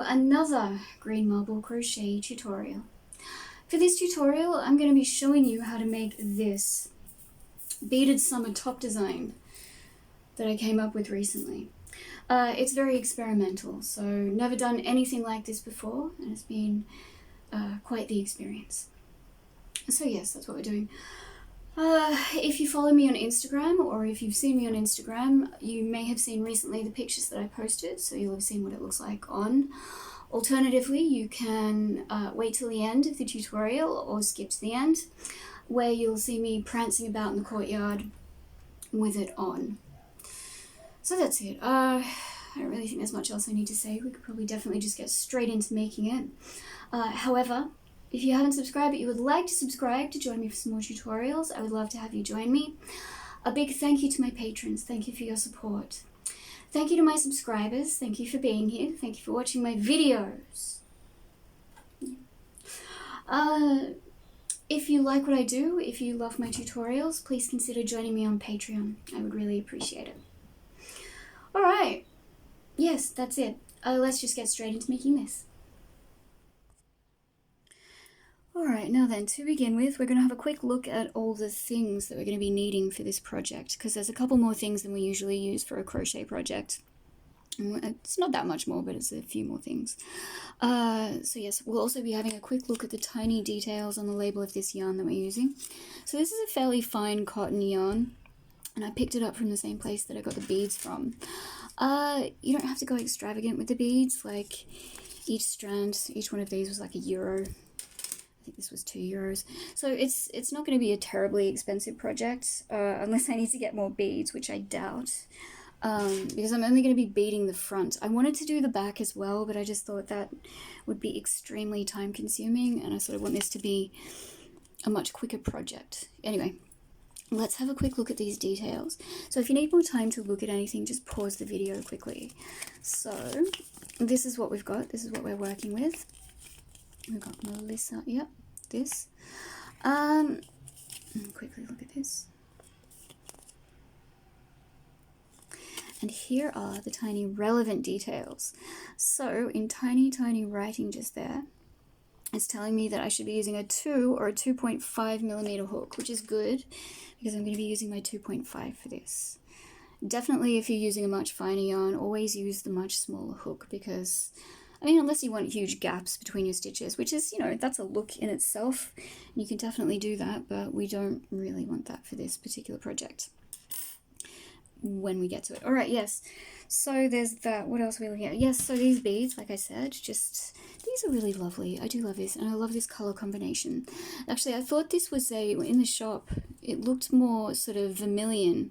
another green marble crochet tutorial. For this tutorial, I'm going to be showing you how to make this beaded summer top design that I came up with recently. It's very experimental, so never done anything like this before, and it's been quite the experience. So yes, that's what we're doing. If you follow me on Instagram, or if you've seen me on Instagram, you may have seen recently the pictures that I posted, so you'll have seen what it looks like on. Alternatively, you can wait till the end of the tutorial or skip to the end, where you'll see me prancing about in the courtyard with it on. So that's it. I don't really think there's much else I need to say. We could probably definitely just get straight into making it. However, if you haven't subscribed but you would like to subscribe to join me for some more tutorials, I would love to have you join me. A big thank you to my patrons. Thank you for your support. Thank you to my subscribers. Thank you for being here. Thank you for watching my videos. If you like what I do, if you love my tutorials, please consider joining me on Patreon. I would really appreciate it. Alright. Yes, that's it. Let's just get straight into making this. Alright, now then, to begin with, we're going to have a quick look at all the things that we're going to be needing for this project, because there's a couple more things than we usually use for a crochet project. It's not that much more, but it's a few more things. So yes, we'll also be having a quick look at the tiny details on the label of this yarn that we're using. So this is a fairly fine cotton yarn, and I picked it up from the same place that I got the beads from. You don't have to go extravagant with the beads, like each strand, each one of these was like €1. I think this was €2. So it's not going to be a terribly expensive project, unless I need to get more beads, which I doubt, because I'm only going to be beading the front. I wanted to do the back as well, but I just thought that would be extremely time consuming, and I sort of want this to be a much quicker project. Anyway, let's have a quick look at these details. So if you need more time to look at anything, just pause the video quickly. So this is what we've got. This is what we're working with. We've got Melissa, yep, this. Quickly look at this. And here are the tiny relevant details. So in tiny, tiny writing just there, it's telling me that I should be using a 2 or a 2.5mm hook, which is good because I'm going to be using my 2.5 for this. Definitely if you're using a much finer yarn, always use the much smaller hook because, I mean, unless you want huge gaps between your stitches, which is, you know, that's a look in itself. You can definitely do that, but we don't really want that for this particular project when we get to it. All right, yes. So there's that. What else are we looking at? Yes, so these beads, like I said, just, these are really lovely. I do love this, and I love this color combination. Actually, I thought this was in the shop, it looked more sort of vermilion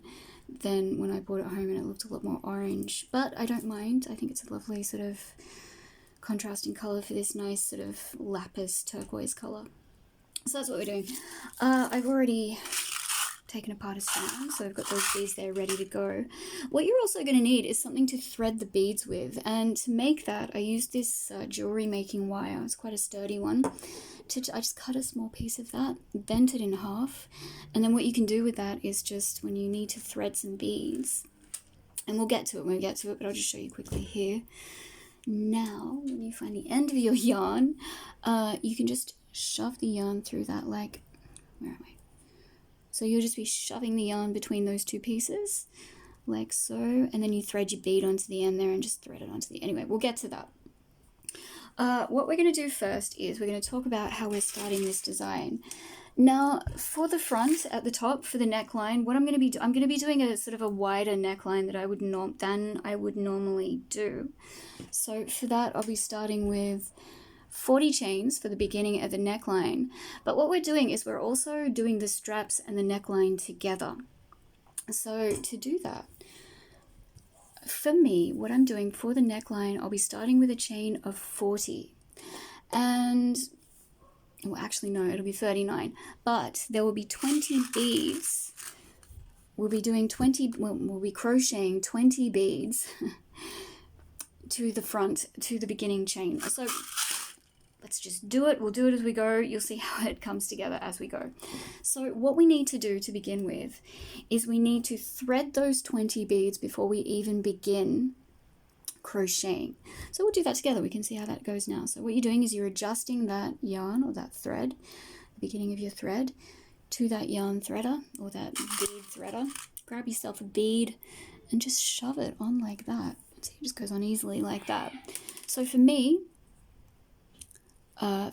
than when I brought it home, and it looked a lot more orange, but I don't mind. I think it's a lovely sort of contrasting color for this nice sort of lapis turquoise color. So that's what we're doing. I've already taken apart a strand, so I've got those beads there ready to go. What you're also going to need is something to thread the beads with, and to make that I used this jewelry making wire. It's quite a sturdy one. I just cut a small piece of that, bent it in half, and then what you can do with that is just when you need to thread some beads, and we'll get to it when we get to it, but I'll just show you quickly here. Now, when you find the end of your yarn, you can just shove the yarn through that, like, where am I? So you'll just be shoving the yarn between those two pieces, like so, and then you thread your bead onto the end there and just thread it onto the, anyway, we'll get to that. What we're going to do first is we're going to talk about how we're starting this design. Now, for the front at the top, for the neckline, what I'm going to be doing a sort of a wider neckline that I would normally do. So for that, I'll be starting with 40 chains for the beginning of the neckline. But what we're doing is we're also doing the straps and the neckline together. So to do that, for me, what I'm doing for the neckline, I'll be starting with a chain of 40. And, well, actually, no, it'll be 39. But there will be 20 beads. We'll be doing we'll be crocheting 20 beads to the front, to the beginning chain. So let's just do it. We'll do it as we go. You'll see how it comes together as we go. So what we need to do to begin with is we need to thread those 20 beads before we even begin crocheting. So we'll do that together. We can see how that goes now. So what you're doing is you're adjusting that yarn or that thread, the beginning of your thread, to that yarn threader or that bead threader. Grab yourself a bead and just shove it on like that. See, it just goes on easily like that. So for me, I'm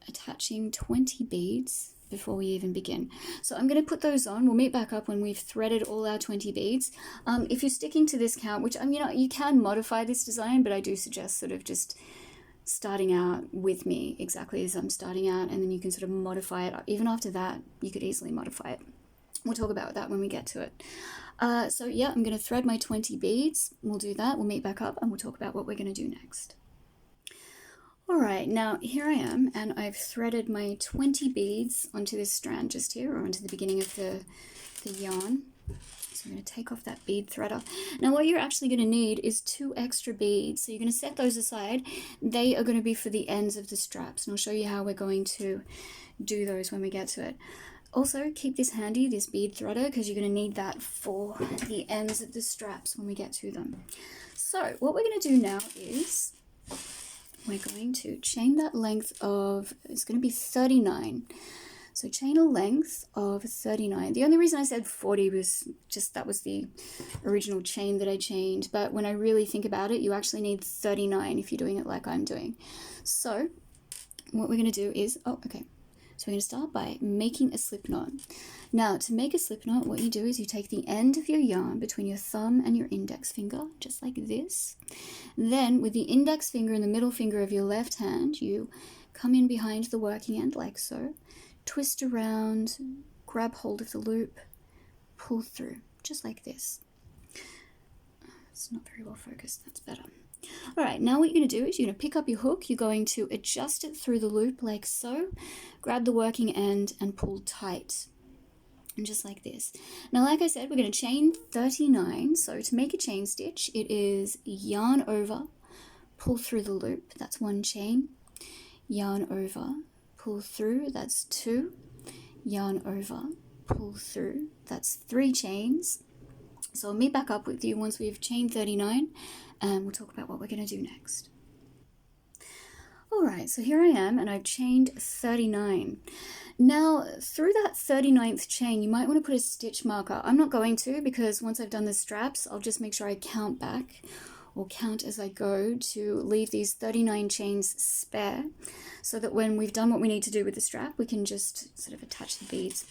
attaching 20 beads before we even begin. So I'm going to put those on. We'll meet back up when we've threaded all our 20 beads. If you're sticking to this count, which you can modify this design, but I do suggest sort of just starting out with me exactly as I'm starting out, and then you can sort of modify it. Even after that, you could easily modify it. We'll talk about that when we get to it. So yeah, I'm going to thread my 20 beads. We'll do that. We'll meet back up and we'll talk about what we're going to do next. Alright, now here I am, and I've threaded my 20 beads onto this strand just here, or onto the beginning of the yarn. So I'm going to take off that bead threader. Now what you're actually going to need is 2 extra beads. So you're going to set those aside. They are going to be for the ends of the straps, and I'll show you how we're going to do those when we get to it. Also, keep this handy, this bead threader, because you're going to need that for the ends of the straps when we get to them. So what we're going to do now is we're going to chain that length of, it's going to be 39. So chain a length of 39. The only reason I said 40 was just that was the original chain that I chained. But when I really think about it, you actually need 39 if you're doing it like I'm doing. So what we're going to do is, so we're going to start by making a slip knot. Now, to make a slip knot, what you do is you take the end of your yarn between your thumb and your index finger, just like this. Then, with the index finger and the middle finger of your left hand, you come in behind the working end, like so. Twist around, grab hold of the loop, pull through, just like this. It's not very well focused, that's better. Alright, now what you're going to do is you're going to pick up your hook, you're going to adjust it through the loop like so, grab the working end and pull tight, and just like this. Now like I said, we're going to chain 39, so to make a chain stitch, it is yarn over, pull through the loop, that's 1 chain, yarn over, pull through, that's 2, yarn over, pull through, that's 3 chains. So I'll meet back up with you once we've chained 39, and we'll talk about what we're going to do next. Alright, so here I am, and I've chained 39. Now, through that 39th chain, you might want to put a stitch marker. I'm not going to, because once I've done the straps, I'll just make sure I count back, or count as I go, to leave these 39 chains spare, so that when we've done what we need to do with the strap, we can just sort of attach the beads.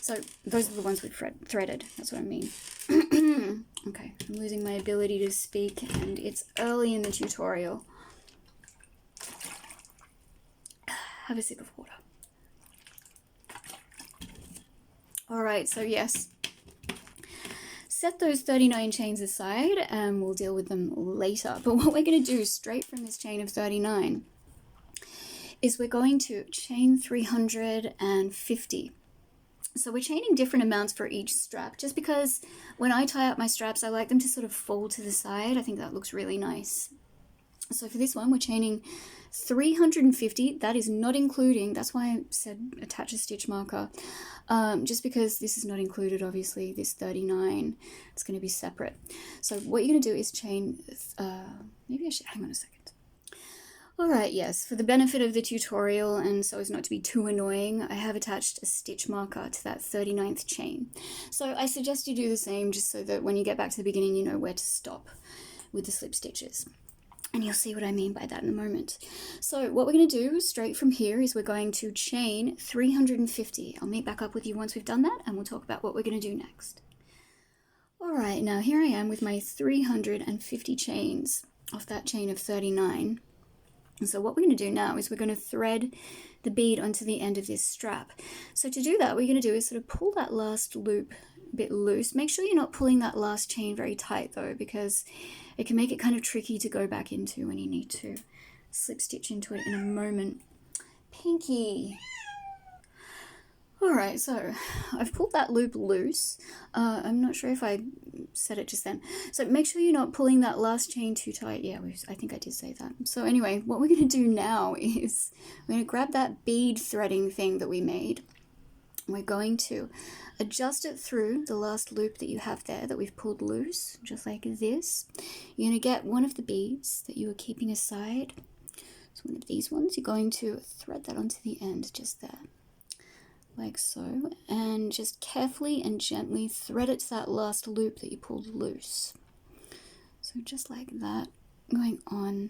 So those are the ones we've threaded, that's what I mean. Okay, I'm losing my ability to speak, and it's early in the tutorial. Have a sip of water. Alright, so yes. Set those 39 chains aside, and we'll deal with them later. But what we're going to do straight from this chain of 39 is we're going to chain 350. So we're chaining different amounts for each strap, just because when I tie up my straps, I like them to sort of fall to the side. I think that looks really nice. So for this one, we're chaining 350. That is not including, that's why I said attach a stitch marker, just because this is not included, obviously, this 39. It's going to be separate. So what you're going to do is chain, maybe I should, hang on a second. Alright, yes, for the benefit of the tutorial and so as not to be too annoying, I have attached a stitch marker to that 39th chain. So I suggest you do the same, just so that when you get back to the beginning you know where to stop with the slip stitches. And you'll see what I mean by that in a moment. So what we're going to do straight from here is we're going to chain 350. I'll meet back up with you once we've done that, and we'll talk about what we're going to do next. Alright, now here I am with my 350 chains off that chain of 39. And so what we're going to do now is we're going to thread the bead onto the end of this strap. So to do that, what you're going to do is sort of pull that last loop a bit loose. Make sure you're not pulling that last chain very tight though, because it can make it kind of tricky to go back into when you need to slip stitch into it in a moment. Pinky! Alright, so I've pulled that loop loose. I'm not sure if I said it just then. So make sure you're not pulling that last chain too tight. Yeah, I think I did say that. So anyway, what we're going to do now is we're going to grab that bead threading thing that we made. We're going to adjust it through the last loop that you have there that we've pulled loose, just like this. You're going to get one of the beads that you were keeping aside. So one of these ones, you're going to thread that onto the end just there, like so, and just carefully and gently thread it to that last loop that you pulled loose. So just like that, going on.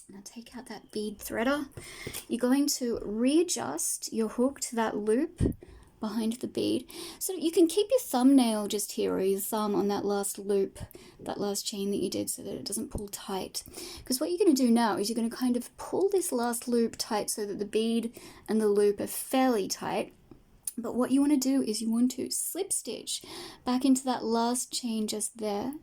Now take out that bead threader. You're going to readjust your hook to that loop behind the bead, so you can keep your thumbnail just here, or your thumb on that last loop, that last chain that you did, so that it doesn't pull tight. Because what you're going to do now is you're going to kind of pull this last loop tight so that the bead and the loop are fairly tight. But what you want to do is you want to slip stitch back into that last chain just there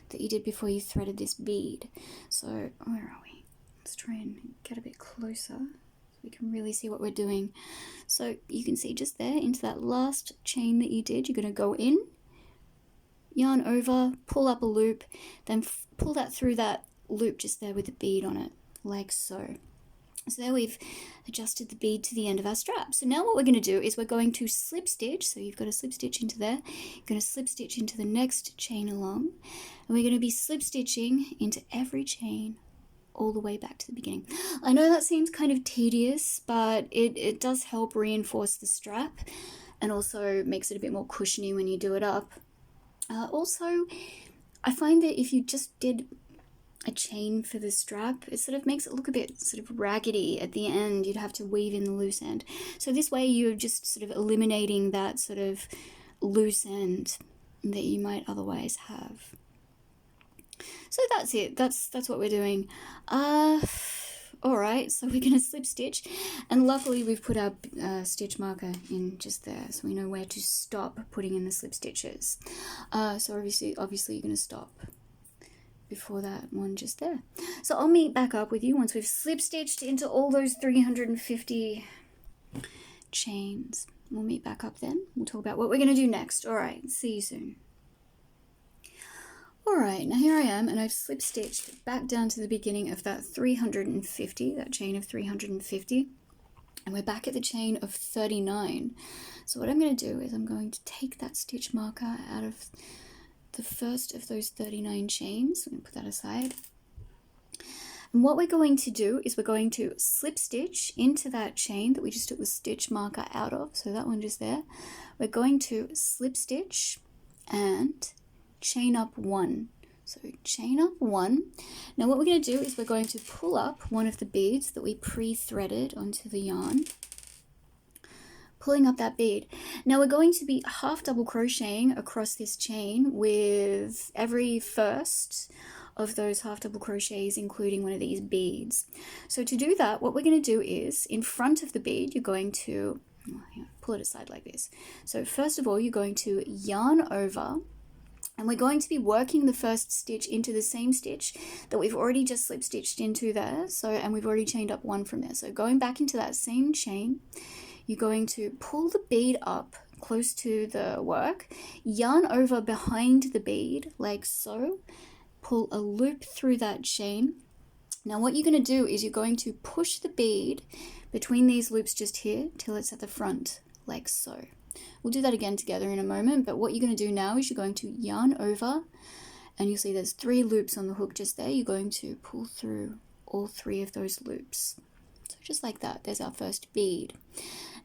that you did before you threaded this bead. So where are we? Let's try and get a bit closer so we can really see what we're doing. So you can see just there into that last chain that you did, you're going to go in, yarn over, pull up a loop, then pull that through that loop just there with the bead on it, like so. So there we've adjusted the bead to the end of our strap. So now what we're going to do is we're going to slip stitch. So you've got a slip stitch into there. You're going to slip stitch into the next chain along. And we're going to be slip stitching into every chain all the way back to the beginning. I know that seems kind of tedious, but it does help reinforce the strap and also makes it a bit more cushiony when you do it up. Also, I find that if you just did a chain for the strap, it sort of makes it look a bit sort of raggedy at the end. You'd have to weave in the loose end. So this way you're just sort of eliminating that sort of loose end that you might otherwise have. So that's it. That's what we're doing. Alright, so we're going to slip stitch, and luckily we've put our stitch marker in just there, so we know where to stop putting in the slip stitches. So obviously you're going to stop before that one just there. So I'll meet back up with you once we've slip stitched into all those 350 chains. We'll meet back up then. We'll talk about what we're going to do next. Alright, see you soon. Alright, now here I am, and I've slip stitched back down to the beginning of that 350, that chain of 350, and we're back at the chain of 39. So what I'm going to do is I'm going to take that stitch marker out of the first of those 39 chains. I'm going to put that aside. And what we're going to do is we're going to slip stitch into that chain that we just took the stitch marker out of, so that one just there. We're going to slip stitch and chain up one. So chain up one. Now what we're going to do is we're going to pull up one of the beads that we pre-threaded onto the yarn, pulling up that bead. Now we're going to be half double crocheting across this chain with every first of those half double crochets including one of these beads. So to do that, what we're going to do is in front of the bead you're going to pull it aside like this. So first of all you're going to yarn over, and we're going to be working the first stitch into the same stitch that we've already just slip stitched into there. So, and we've already chained up one from there. So going back into that same chain, you're going to pull the bead up close to the work, yarn over behind the bead like so, pull a loop through that chain. Now what you're going to do is you're going to push the bead between these loops just here till it's at the front like so. We'll do that again together in a moment, but what you're going to do now is you're going to yarn over, and you'll see there's 3 loops on the hook just there. You're going to pull through all 3 of those loops. So just like that, there's our first bead.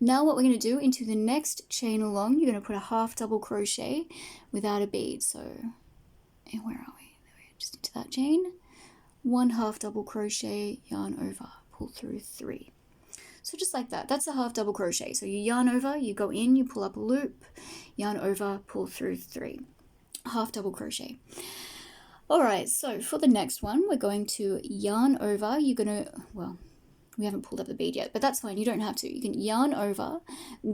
Now what we're going to do into the next chain along, you're going to put a half double crochet without a bead. So where are we? There we are, just into that chain. 1 half double crochet, yarn over, pull through 3. So just like that, that's a half double crochet. So you yarn over, you go in, you pull up a loop, yarn over, pull through 3. Half double crochet. Alright, so for the next one, we're going to yarn over. You're going to, well, we haven't pulled up the bead yet, but that's fine, you don't have to. You can yarn over,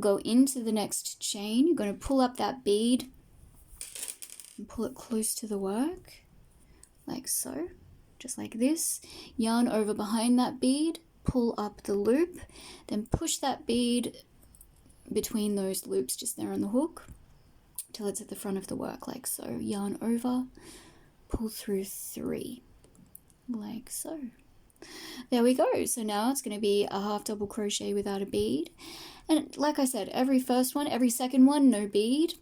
go into the next chain. You're going to pull up that bead and pull it close to the work, like so, just like this. Yarn over behind that bead, pull up the loop, then push that bead between those loops just there on the hook till it's at the front of the work like so. Yarn over, pull through 3 like so. There we go. So now it's going to be a half double crochet without a bead, And like I said, every first one, every second one, no bead.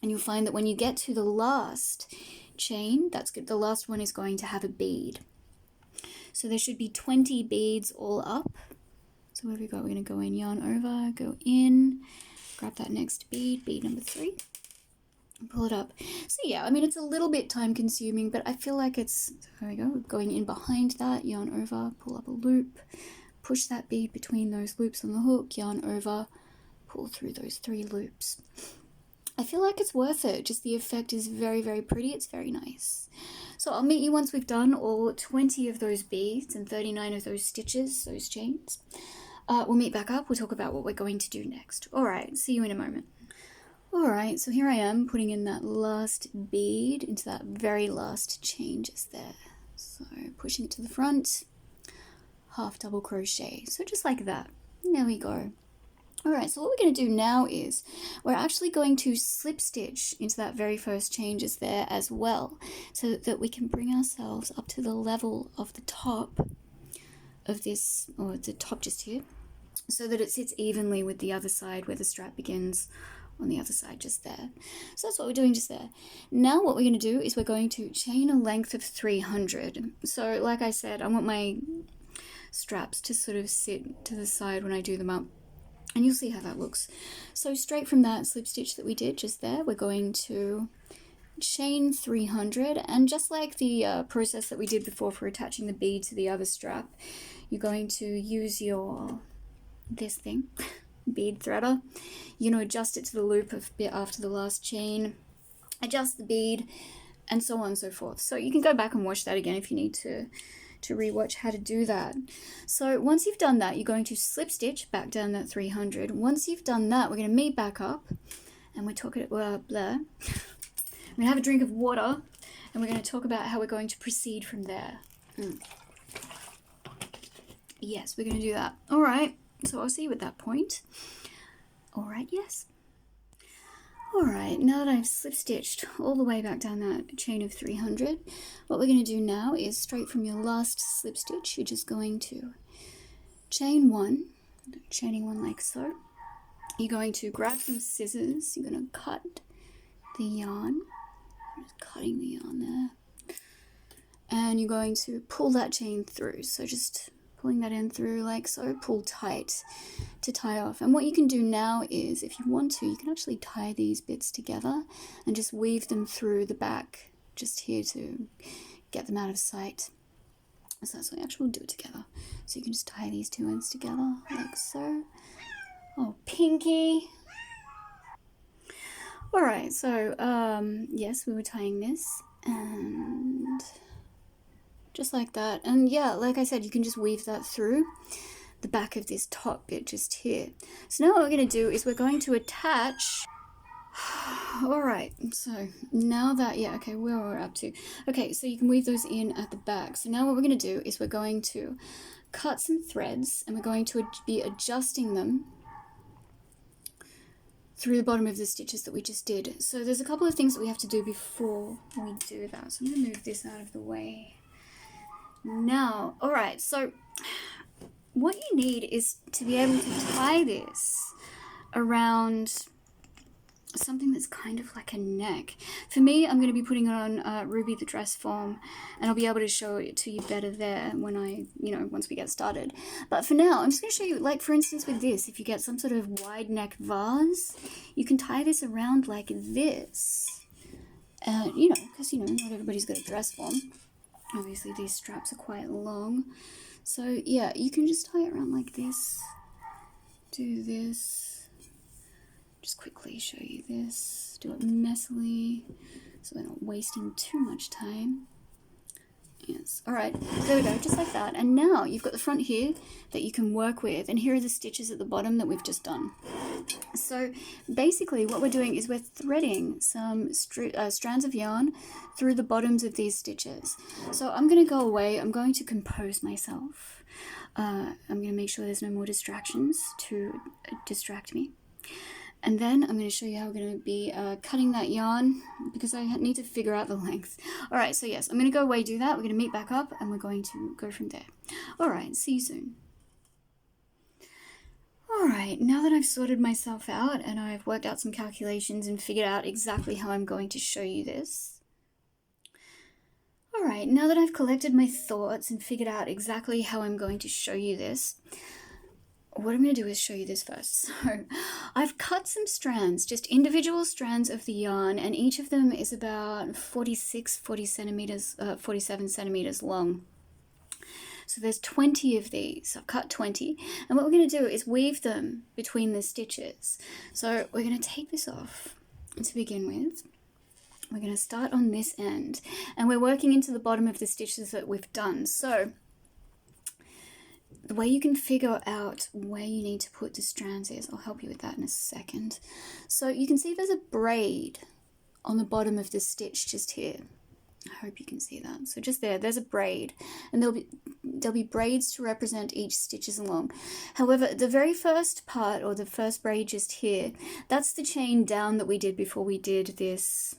And you'll find that when you get to the last chain, that's good. The last one is going to have a bead. So there should be 20 beads all up. So where have we got? We're going to go in, yarn over, go in, grab that next bead, bead number 3, and pull it up. So yeah, I mean, it's a little bit time consuming, but I feel like it's, there we go, going in behind that, yarn over, pull up a loop, push that bead between those loops on the hook, yarn over, pull through those 3 loops. I feel like it's worth it. Just the effect is very, very pretty. It's very nice. So I'll meet you once we've done all 20 of those beads and 39 of those stitches, those chains. We'll meet back up. We'll talk about what we're going to do next. All right, see you in a moment. All right, so here I am putting in that last bead into that very last chain just there. So pushing it to the front, half double crochet. So just like that. There we go. Alright, so what we're going to do now is we're actually going to slip stitch into that very first chain just there as well, so that we can bring ourselves up to the level of the top of this, or the top just here, so that it sits evenly with the other side where the strap begins on the other side just there. So that's what we're doing just there. Now what we're going to do is we're going to chain a length of 300. So like I said, I want my straps to sort of sit to the side when I do them up. And you'll see how that looks. So straight from that slip stitch that we did just there, we're going to chain 300. And just like the process that we did before for attaching the bead to the other strap, you're going to use your, this thing, bead threader. You're going to adjust it to the loop a bit after the last chain, adjust the bead, and so on and so forth. So you can go back and watch that again if you need to rewatch how to do that. So once you've done that, you're going to slip stitch back down that 300. Once you've done that, we're going to meet back up, and we're talking blah. We're going to have a drink of water, and we're going to talk about how we're going to proceed from there. Yes, we're going to do that. All right, so I'll see you at that point. All right, yes. Alright, now that I've slip stitched all the way back down that chain of 300, what we're going to do now is straight from your last slip stitch, you're just going to chain 1, chaining 1 like so. You're going to grab some scissors, you're going to cut the yarn, just cutting the yarn there, and you're going to pull that chain through, so just pulling that in through like so, pull tight to tie off. And what you can do now is, if you want to, you can actually tie these bits together and just weave them through the back just here to get them out of sight. So that's what we actually will do it together. So you can just tie these 2 ends together like so. Oh, Pinky! Alright, so yes, we were tying this, and just like that. And yeah, like I said, you can just weave that through the back of this top bit just here. So now what we're going to do is we're going to attach. Alright, so now that, yeah, okay, where we're up to. Okay, so you can weave those in at the back. So now what we're going to do is we're going to cut some threads, and we're going to be adjusting them through the bottom of the stitches that we just did. So there's a couple of things that we have to do before we do that. So I'm going to move this out of the way. Now, alright, so what you need is to be able to tie this around something that's kind of like a neck. For me, I'm going to be putting it on Ruby the dress form, and I'll be able to show it to you better there when I, once we get started. But for now, I'm just going to show you, like for instance with this, if you get some sort of wide neck vase, you can tie this around like this. Because, not everybody's got a dress form. Obviously these straps are quite long, so yeah, you can just tie it around like this, do this, just quickly show you this, do it messily so we're not wasting too much time. Yes, alright, there we go, just like that. And now you've got the front here that you can work with, and here are the stitches at the bottom that we've just done. So basically what we're doing is we're threading some strands of yarn through the bottoms of these stitches. So I'm going to go away, I'm going to compose myself. I'm going to make sure there's no more distractions to distract me. And then I'm going to show you how we're going to be cutting that yarn, because I need to figure out the length. Alright, so yes, I'm going to go away, do that. We're going to meet back up, and we're going to go from there. Alright, see you soon. Alright, now that I've sorted myself out and I've worked out some calculations and figured out exactly how I'm going to show you this. Alright, now that I've collected my thoughts and figured out exactly how I'm going to show you this, what I'm going to do is show you this first. So I've cut some strands, just individual strands of the yarn, and each of them is about 47 centimeters long. So there's 20 of these. I've cut 20. And what we're going to do is weave them between the stitches. So we're going to take this off to begin with. We're going to start on this end. And we're working into the bottom of the stitches that we've done. So the way you can figure out where you need to put the strands is, I'll help you with that in a second. So you can see there's a braid on the bottom of the stitch just here. I hope you can see that. So just there's a braid, and there'll be braids to represent each stitches along. However, the very first part, or the first braid just here, that's the chain down that we did before we did this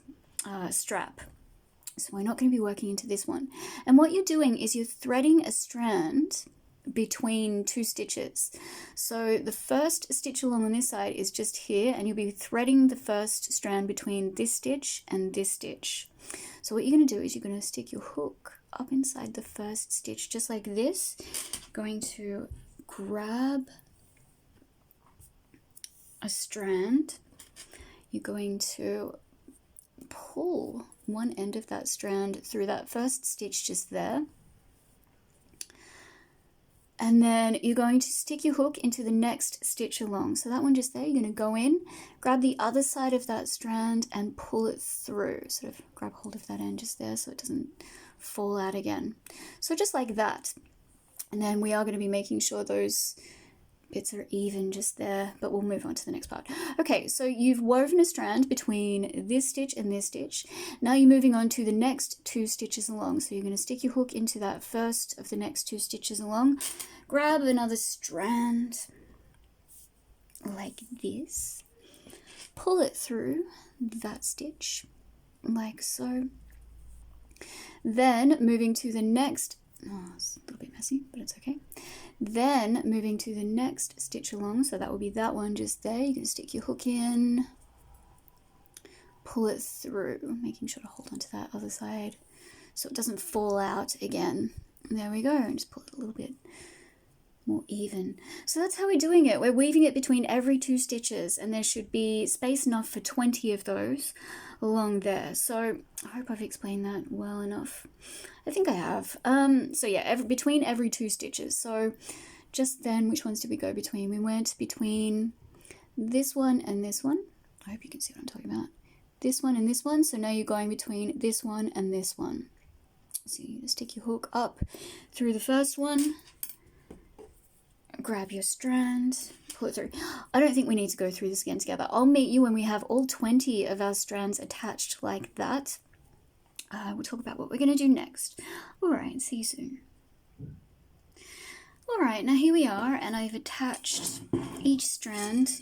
strap. So we're not going to be working into this one. And what you're doing is you're threading a strand between two stitches. So the first stitch along on this side is just here, and you'll be threading the first strand between this stitch and this stitch. So what you're going to do is you're going to stick your hook up inside the first stitch just like this. Going to grab a strand. You're going to pull one end of that strand through that first stitch just there. And then you're going to stick your hook into the next stitch along. So that one just there, you're going to go in, grab the other side of that strand and pull it through. Sort of grab hold of that end just there so it doesn't fall out again. So just like that. And then we are going to be making sure those bits are even just there, but we'll move on to the next part. Okay, so you've woven a strand between this stitch and this stitch. Now you're moving on to the next two stitches along. So you're going to stick your hook into that first of the next two stitches along, grab another strand like this, pull it through that stitch like so. Then moving to the next, it's a little bit messy, but it's okay. Then moving to the next stitch along, so that will be that one just there. You can stick your hook in, pull it through, making sure to hold onto that other side so it doesn't fall out again. And there we go, and just pull it a little bit more even. So that's how we're doing it. We're weaving it between every two stitches, and there should be space enough for 20 of those along there. So I hope I've explained that well enough. I think I have. So yeah, between every two stitches. So just then, which ones did we go between? We went between this one and this one. I hope you can see what I'm talking about. This one and this one. So now you're going between this one and this one. So you just stick your hook up through the first one, grab your strand, pull it through. I don't think we need to go through this again together. I'll meet you when we have all 20 of our strands attached like that. We'll talk about what we're going to do next. Alright, see you soon. Alright, now here we are, and I've attached each strand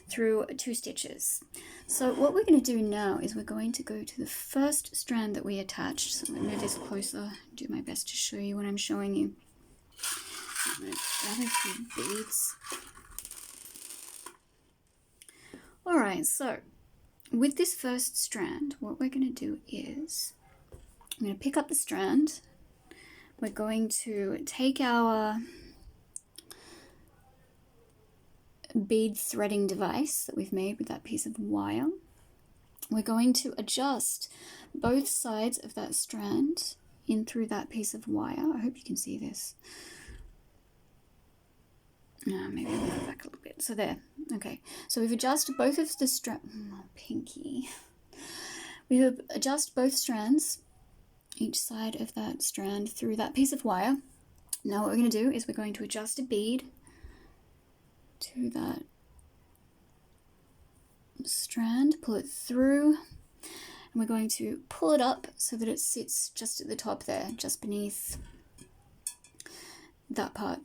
through two stitches. So what we're going to do now is we're going to go to the first strand that we attached. So I'm going to move this closer, do my best to show you what I'm showing you. I'm going to grab a few beads. Alright, so with this first strand, what we're going to do is I'm going to pick up the strand. We're going to take our bead threading device that we've made with that piece of wire. We're going to adjust both sides of that strand in through that piece of wire. I hope you can see this. Maybe I'll go back a little bit. So there. Okay. So we've adjusted both of the pinky. We have adjusted both strands, each side of that strand through that piece of wire. Now what we're going to do is we're going to adjust a bead to that strand, pull it through, and we're going to pull it up so that it sits just at the top there, just beneath that part.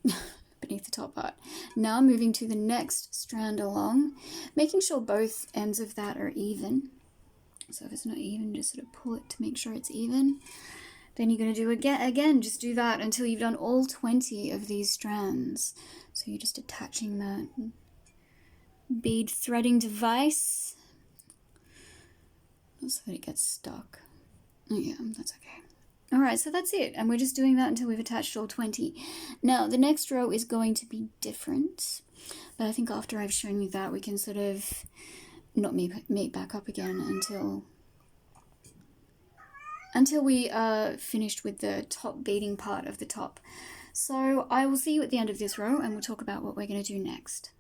Beneath the top part. Now moving to the next strand along, making sure both ends of that are even. So if it's not even, just sort of pull it to make sure it's even. Then you're going to do again, just do that until you've done all 20 of these strands. So you're just attaching that bead threading device, not so that it gets stuck. Oh yeah, that's okay. Alright, so that's it, and we're just doing that until we've attached all 20. Now, the next row is going to be different, but I think after I've shown you that, we can sort of not meet back up again until we are finished with the top beading part of the top. So I will see you at the end of this row, and we'll talk about what we're going to do next.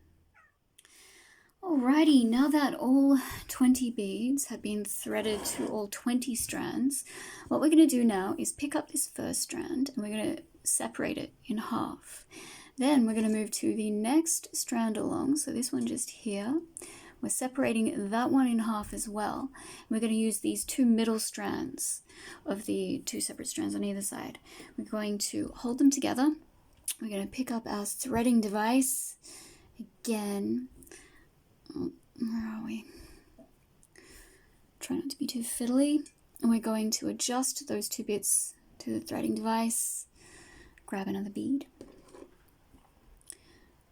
Alrighty, now that all 20 beads have been threaded to all 20 strands, what we're going to do now is pick up this first strand and we're going to separate it in half. Then we're going to move to the next strand along, so this one just here. We're separating that one in half as well. We're going to use these two middle strands of the two separate strands on either side. We're going to hold them together. We're going to pick up our threading device again. Where are we? Try not to be too fiddly. And we're going to adjust those two bits to the threading device. Grab another bead.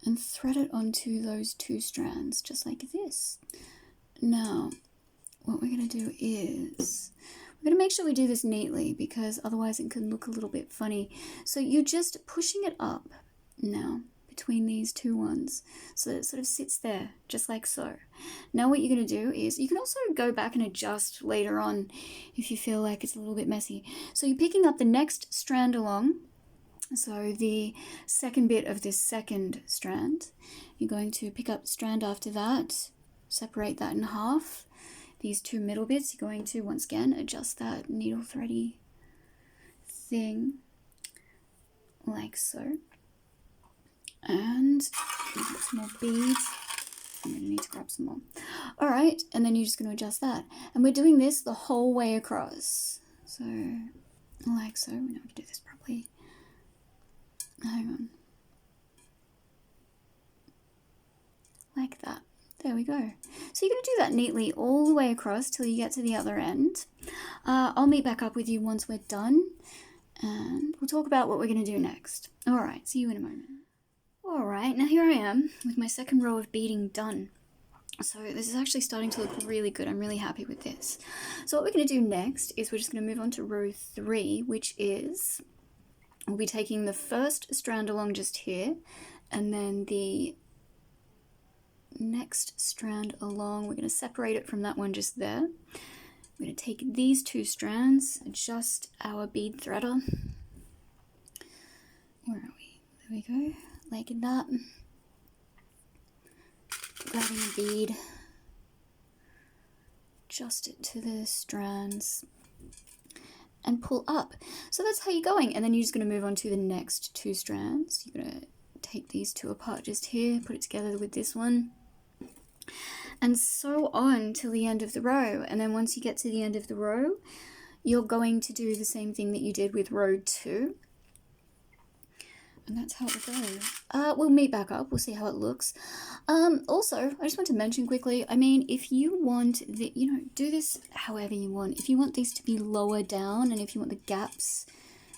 And thread it onto those two strands, just like this. Now, what we're going to do is, we're going to make sure we do this neatly, because otherwise it can look a little bit funny. So you're just pushing it up now, between these two ones, so that it sort of sits there, just like so. Now what you're going to do is, you can also go back and adjust later on if you feel like it's a little bit messy. So you're picking up the next strand along, so the second bit of this second strand, you're going to pick up the strand after that, separate that in half. These two middle bits, you're going to, once again, adjust that needle thready thing, like so. And we've got some more beads. I'm going to need to grab some more. Alright, and then you're just going to adjust that. And we're doing this the whole way across. So, like so. We know how to do this properly. Hang on. Like that. There we go. So you're going to do that neatly all the way across till you get to the other end. I'll meet back up with you once we're done. And we'll talk about what we're going to do next. Alright, see you in a moment. Alright, now here I am with my second row of beading done. So this is actually starting to look really good. I'm really happy with this. So what we're going to do next is we're just going to move on to row 3, which is, we'll be taking the first strand along just here, and then the next strand along, we're going to separate it from that one just there. We're going to take these two strands, adjust our bead threader. Where are we? There we go. Like that. Grabbing a bead, adjust it to the strands, and pull up. So that's how you're going, and then you're just going to move on to the next two strands. You're going to take these two apart just here, put it together with this one, and so on till the end of the row. And then once you get to the end of the row, you're going to do the same thing that you did with row 2. And that's how it will go. We'll meet back up. We'll see how it looks. Also, I just want to mention quickly, I mean, if you want the, do this however you want. If you want these to be lower down, and if you want the gaps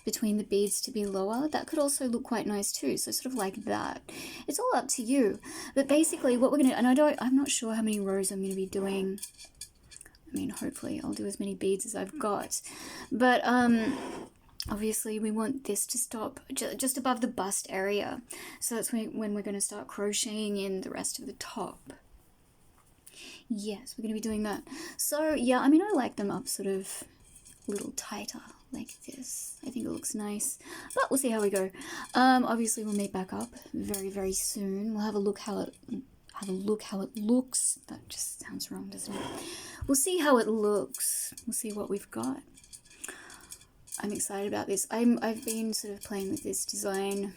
between the beads to be lower, that could also look quite nice too. So sort of like that. It's all up to you. But basically what we're going to, and I'm not sure how many rows I'm going to be doing. I mean, hopefully I'll do as many beads as I've got. But, obviously we want this to stop just above the bust area, so that's when we're going to start crocheting in the rest of the top. Yes, we're going to be doing that. So yeah, I mean, I like them up sort of a little tighter like this. I think it looks nice, but we'll see how we go. Obviously we'll meet back up very, very soon. We'll have a look how it looks. That just sounds wrong, doesn't it? We'll see how it looks. We'll see what we've got. I'm excited about this. I've been sort of playing with this design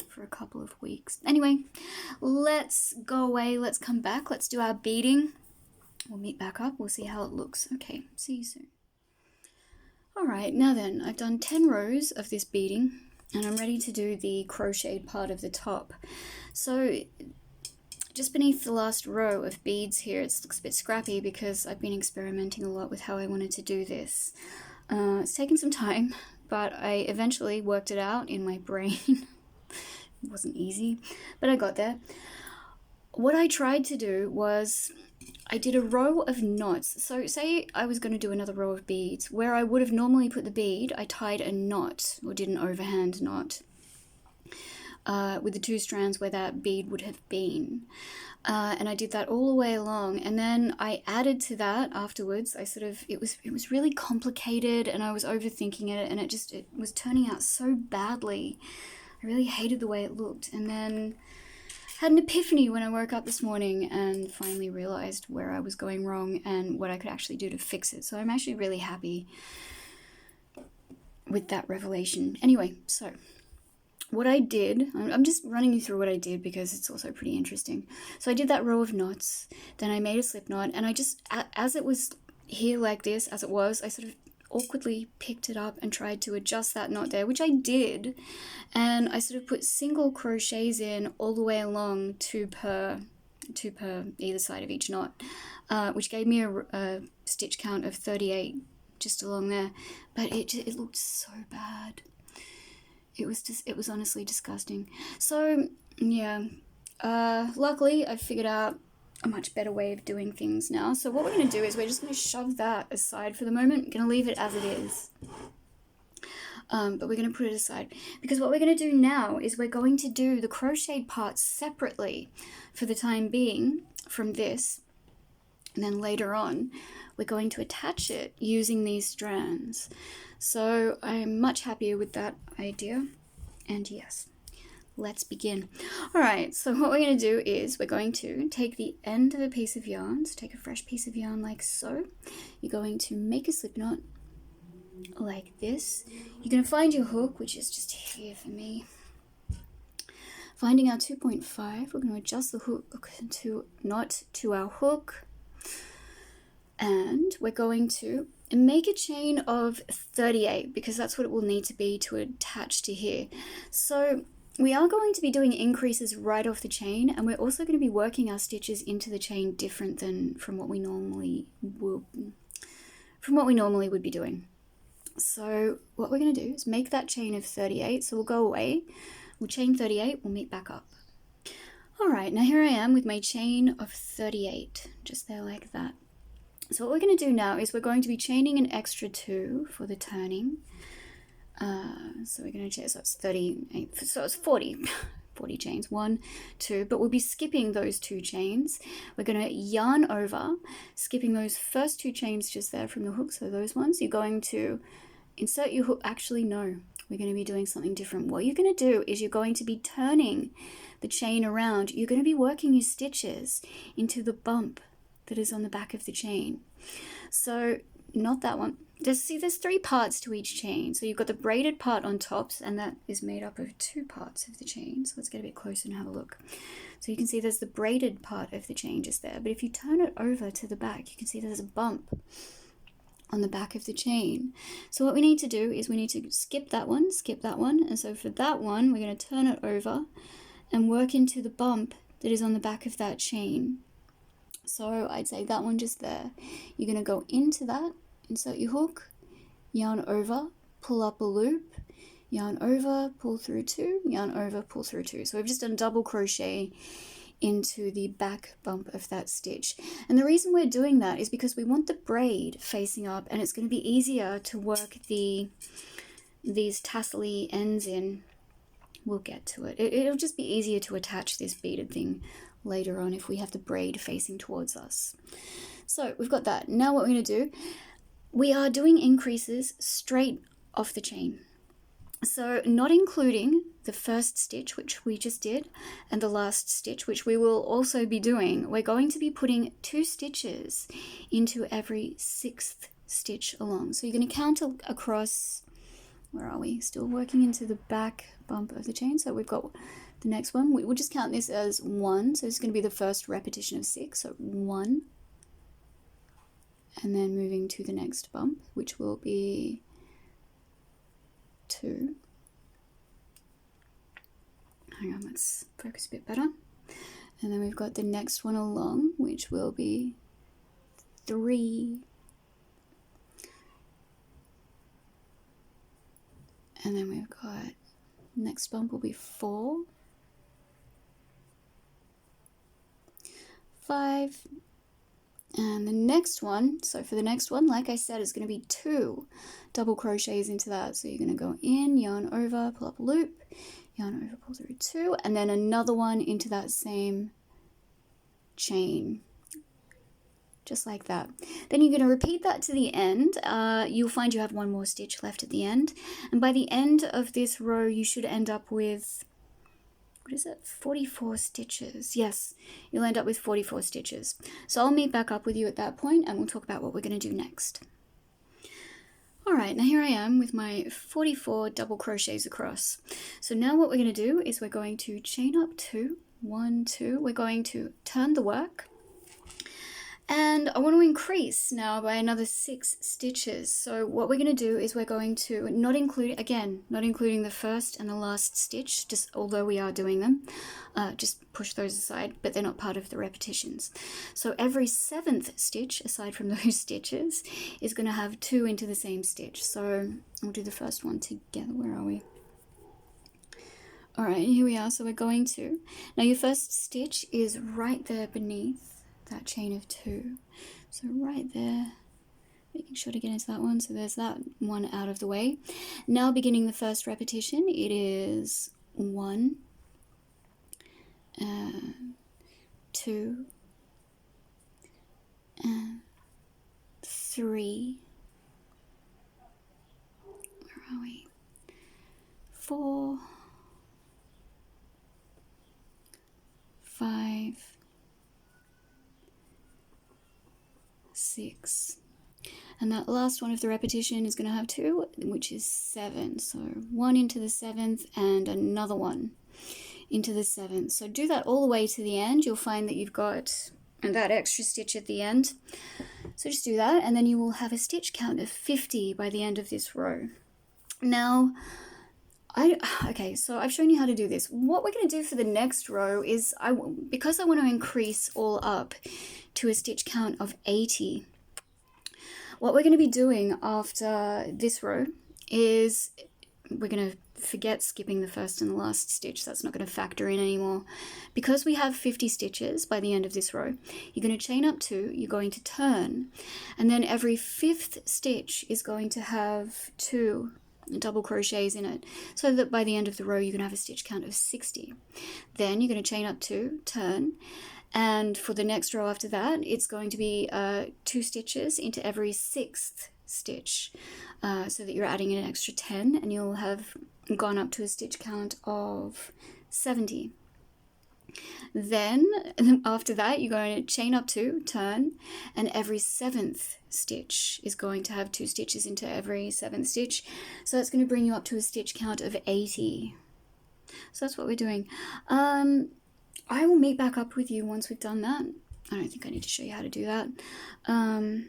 for a couple of weeks. Anyway, let's go away. Let's come back. Let's do our beading. We'll meet back up. We'll see how it looks. Okay, see you soon. Alright, now then, I've done 10 rows of this beading, and I'm ready to do the crocheted part of the top. So, just beneath the last row of beads here, it looks a bit scrappy because I've been experimenting a lot with how I wanted to do this. It's taken some time, but I eventually worked it out in my brain. It wasn't easy, but I got there. what I tried to do was I did a row of knots. So say I was going to do another row of beads. Where I would have normally put the bead, I tied a knot or did an overhand knot with the 2 strands where that bead would have been. And I did that all the way along, and then I added to that afterwards. It was really complicated, and I was overthinking it, and it was turning out so badly. I really hated the way it looked, and then had an epiphany when I woke up this morning and finally realized where I was going wrong and what I could actually do to fix it. So I'm actually really happy with that revelation. Anyway, so what I did, I'm just running you through what I did because it's also pretty interesting. So I did that row of knots, then I made a slip knot, and I just, as it was here like this, as it was, I sort of awkwardly picked it up and tried to adjust that knot there, which I did, and I sort of put single crochets in all the way along, two per either side of each knot, which gave me a stitch count of 38 just along there, but it looked so bad. It was honestly disgusting. So yeah, luckily I figured out a much better way of doing things now. So what we're going to do is we're just going to shove that aside for the moment. I'm going to leave it as it is. But we're going to put it aside because what we're going to do now is we're going to do the crocheted parts separately for the time being from this. And then later on, we're going to attach it using these strands. So I'm much happier with that idea. And yes, let's begin. All right, so what we're going to do is we're going to take the end of a piece of yarn, so take a fresh piece of yarn like so. You're going to make a slip knot like this. You're going to find your hook, which is just here for me. Finding our 2.5, we're going to adjust the hook knot to our hook. And we're going to make a chain of 38 because that's what it will need to be to attach to here. So we are going to be doing increases right off the chain, and we're also going to be working our stitches into the chain different than from what we normally would be doing. So what we're going to do is make that chain of 38. So we'll go away, we'll chain 38, we'll meet back up. All right, now here I am with my chain of 38, just there like that. So what we're going to do now is we're going to be chaining an extra 2 for the turning. So we're going to chain, so it's 38, so it's 40 chains, 1, 2, but we'll be skipping those 2 chains. We're going to yarn over, skipping those first 2 chains just there from the hook, so those ones. You're going to insert your hook, actually no, we're going to be doing something different. What you're going to do is you're going to be turning the chain around. You're going to be working your stitches into the bump that is on the back of the chain. So not that one. There's 3 parts to each chain. So you've got the braided part on tops, and that is made up of 2 parts of the chain. So let's get a bit closer and have a look. So you can see there's the braided part of the chain just there, but if you turn it over to the back, you can see there's a bump on the back of the chain. So what we need to do is we need to skip that one, and so for that one, we're going to turn it over and work into the bump that is on the back of that chain. So I'd say that one just there. You're going to go into that, insert your hook, yarn over, pull up a loop, yarn over, pull through 2, yarn over, pull through 2. So we've just done double crochet into the back bump of that stitch. And the reason we're doing that is because we want the braid facing up, and it's going to be easier to work these tassel-y ends in. We'll get to it. It'll just be easier to attach this beaded thing later on if we have the braid facing towards us. So we've got that. Now what we're going to do, we are doing increases straight off the chain. So not including the first stitch, which we just did, and the last stitch, which we will also be doing. We're going to be putting 2 stitches into every 6th stitch along. So you're going to count across, where are we? Still working into the back bump of the chain. So we've got the next one. We'll just count this as 1. So it's going to be the first repetition of 6. So 1. And then moving to the next bump, which will be 2. Hang on, let's focus a bit better. And then we've got the next one along, which will be 3. And then we've got, next bump will be 4. 5. And the next one, so for the next one, like I said, it's going to be 2 double crochets into that. So you're going to go in, yarn over, pull up a loop, yarn over, pull through 2, and then another one into that same chain, just like that. Then you're going to repeat that to the end. You'll find you have one more stitch left at the end, and by the end of this row you should end up with, what is it, 44 stitches. Yes, you'll end up with 44 stitches. So I'll meet back up with you at that point and we'll talk about what we're going to do next. Alright, now here I am with my 44 double crochets across. So now what we're going to do is we're going to chain up 2, 1, 2, we're going to turn the work, and I want to increase now by another 6 stitches. So what we're going to do is we're going to not including the first and the last stitch, just although we are doing them, just push those aside, but they're not part of the repetitions. So every 7th stitch, aside from those stitches, is going to have 2 into the same stitch. So we'll do the first one together. Where are we? Alright, here we are. So we're going to, now your first stitch is right there beneath that chain of 2, so right there, making sure to get into that one. So there's that one out of the way. Now beginning the first repetition, it is 1, 2, and 3. Where are we? 4, 5, 6, and that last one of the repetition is going to have 2, which is 7. So 1 into the 7th and another one into the 7th. So do that all the way to the end. You'll find that you've got that extra stitch at the end. So just do that, and then you will have a stitch count of 50 by the end of this row. Now, okay, so I've shown you how to do this. What we're going to do for the next row is, because I want to increase all up to a stitch count of 80, what we're going to be doing after this row is we're going to forget skipping the first and the last stitch. That's not going to factor in anymore. Because we have 50 stitches by the end of this row, you're going to chain up 2, you're going to turn, and then every 5th stitch is going to have 2 double crochets in it, so that by the end of the row you're going to have a stitch count of 60. Then you're going to chain up 2, turn, and for the next row after that it's going to be 2 stitches into every 6th stitch, so that you're adding an extra 10, and you'll have gone up to a stitch count of 70. Then after that you're going to chain up 2, turn, and every 7th stitch is going to have 2 stitches into every 7th stitch, so that's going to bring you up to a stitch count of 80. So that's what we're doing. I will meet back up with you once we've done that. I don't think I need to show you how to do that. And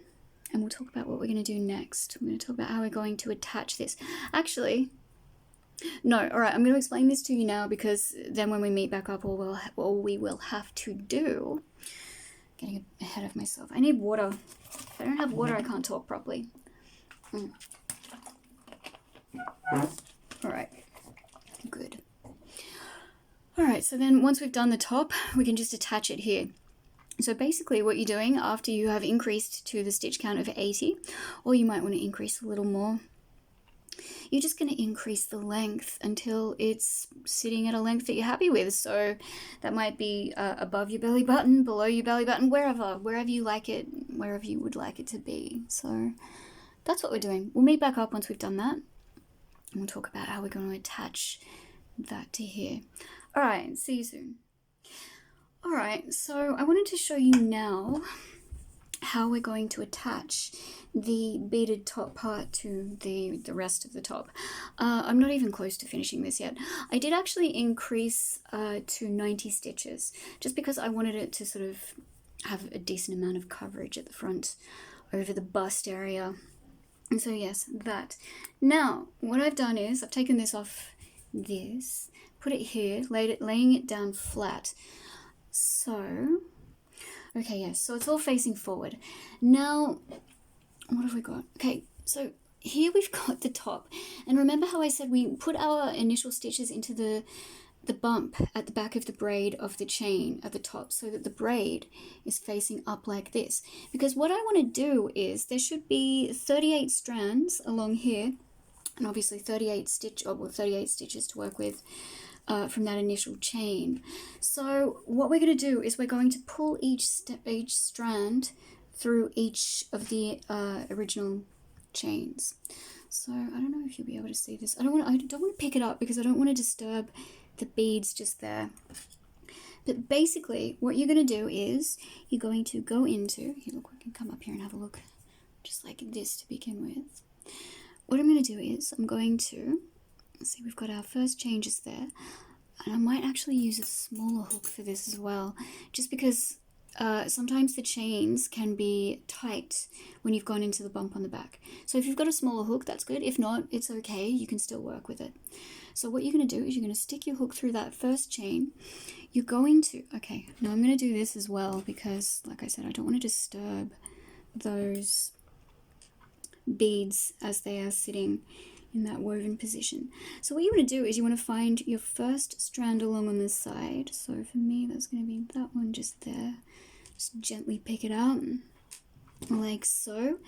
we'll talk about what we're going to do next. I'm going to talk about how we're going to attach this. Actually, no, alright, I'm going to explain this to you now, because then when we meet back up, all we will have to do, getting ahead of myself, I need water. If I don't have water, I can't talk properly. Alright, good. Alright, so then once we've done the top, we can just attach it here. So basically what you're doing after you have increased to the stitch count of 80, or you might want to increase a little more, you're just going to increase the length until it's sitting at a length that you're happy with. So that might be above your belly button, below your belly button, wherever you like it, wherever you would like it to be. So that's what we're doing. We'll meet back up once we've done that, and we'll talk about how we're going to attach that to here. Alright, see you soon. Alright, so I wanted to show you now how we're going to attach the beaded top part to the rest of the top. I'm not even close to finishing this yet. I did actually increase to 90 stitches, just because I wanted it to sort of have a decent amount of coverage at the front over the bust area. And so yes, that. Now, what I've done is I've taken this off this, put it here, laying it down flat. So, okay, yes, so it's all facing forward. Now, what have we got? Okay, so here we've got the top. And remember how I said we put our initial stitches into the the bump at the back of the braid of the chain at the top, so that the braid is facing up like this. Because what I want to do is, there should be 38 strands along here, and obviously 38 stitches to work with from that initial chain. So what we're going to do is we're going to pull each strand through each of the original chains. So I don't know if you'll be able to see this. I don't want to pick it up because I don't want to disturb the beads just there. But basically what you're going to do is you're going to go into, here, look, we can come up here and have a look, just like this to begin with. What I'm going to do is I'm going to, let's see, we've got our first chain just there, and I might actually use a smaller hook for this as well, just because sometimes the chains can be tight when you've gone into the bump on the back. So if you've got a smaller hook, that's good. If not, it's okay, you can still work with it. So what you're going to do is you're going to stick your hook through that first chain. You're going to, okay, now I'm going to do this as well because, like I said, I don't want to disturb those beads as they are sitting in that woven position. So what you want to do is you want to find your first strand along on this side. So for me, that's going to be that one just there. Just gently pick it out like so.